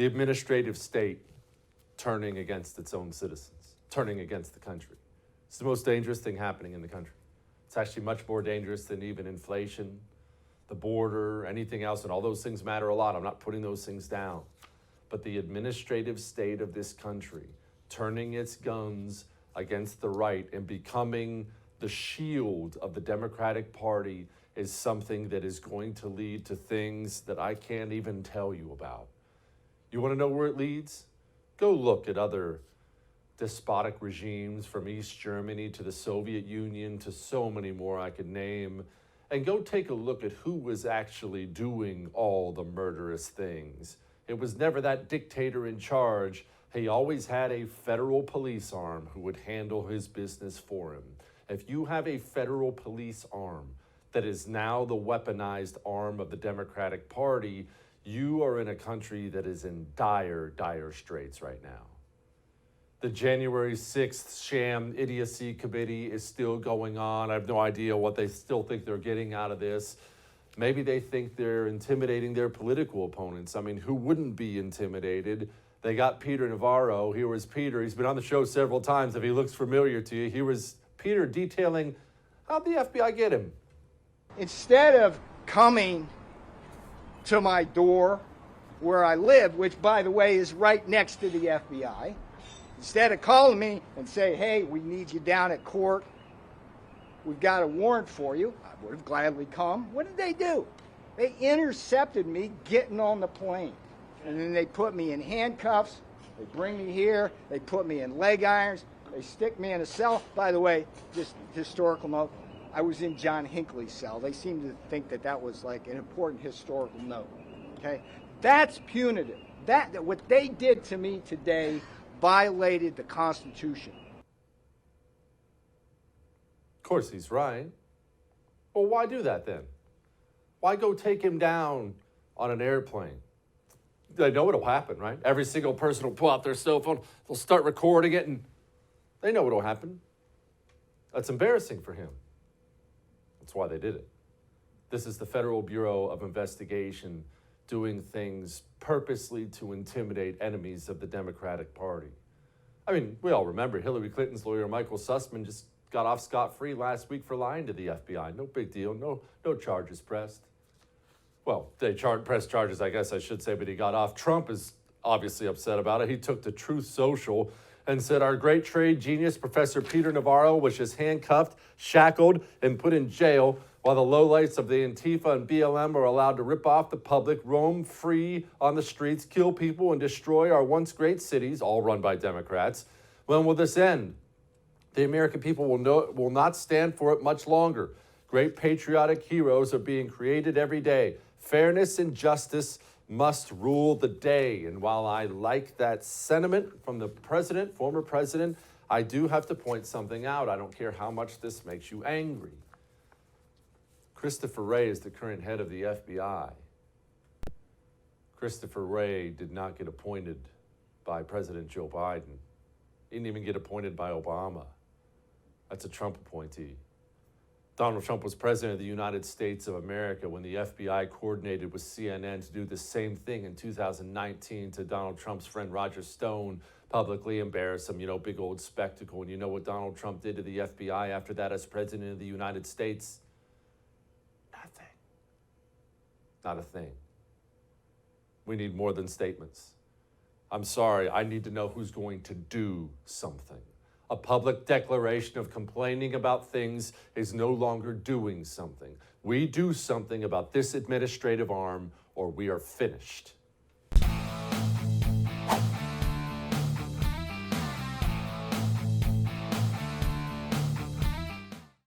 The administrative state turning against its own citizens, turning against the country. It's the most dangerous thing happening in the country. It's actually much more dangerous than even inflation, the border, anything else, and all those things matter a lot. I'm not putting those things down. But the administrative state of this country turning its guns against the right and becoming the shield of the Democratic Party is something that is going to lead to things that I can't even tell you about. You want to know where it leads? Go look at other despotic regimes from East Germany to the Soviet Union to so many more I could name, and go take a look at who was actually doing all the murderous things. It was never that dictator in charge. He always had a federal police arm who would handle his business for him. If you have a federal police arm that is now the weaponized arm of the Democratic Party, you are in a country that is in dire, dire straits right now. The January 6th sham idiocy committee is still going on. I have no idea what they still think they're getting out of this. Maybe they think they're intimidating their political opponents. I mean, who wouldn't be intimidated? They got Peter Navarro. Here was Peter. He's been on the show several times. If he looks familiar to you, here was Peter detailing how'd the FBI get him. Instead of coming to my door where I live, which, by the way, is right next to the FBI, instead of calling me and say, hey, we need you down at court, we've got a warrant for you, I would have gladly come. What did they do? They intercepted me getting on the plane. And then they put me in handcuffs, they bring me here, they put me in leg irons, they stick me in a cell. By the way, just historical note, I was in John Hinckley's cell. They seem to think that that was like an important historical note, okay? That's punitive. That what they did to me today violated the Constitution. Of course, he's right. Well, why do that then? Why go take him down on an airplane? They know what'll happen, right? Every single person will pull out their cell phone, they'll start recording it, and they know what'll happen. That's embarrassing for him. That's why they did it. This is the Federal Bureau of Investigation doing things purposely to intimidate enemies of the Democratic Party. I mean, we all remember Hillary Clinton's lawyer, Michael Sussman, just got off scot-free last week for lying to the FBI. No big deal. No charges pressed. Well, they pressed charges, I guess I should say, but he got off. Trump is obviously upset about it. He took to Truth Social and said our great trade genius, Professor Peter Navarro, was just handcuffed, shackled, and put in jail while the lowlights of the Antifa and BLM are allowed to rip off the public, roam free on the streets, kill people, and destroy our once great cities, all run by Democrats. When will this end? The American people will not stand for it much longer. Great patriotic heroes are being created every day. Fairness and justice must rule the day. And while I like that sentiment from the president, former president, I do have to point something out. I don't care how much this makes you angry. Christopher Wray is the current head of the FBI. Christopher Wray did not get appointed by President Joe Biden. He didn't even get appointed by Obama. That's a Trump appointee. Donald Trump was president of the United States of America when the FBI coordinated with CNN to do the same thing in 2019 to Donald Trump's friend Roger Stone, publicly embarrass him, big old spectacle. And you know what Donald Trump did to the FBI after that as president of the United States? Nothing. Not a thing. We need more than statements. I'm sorry, I need to know who's going to do something. A public declaration of complaining about things is no longer doing something. We do something about this administrative arm or we are finished.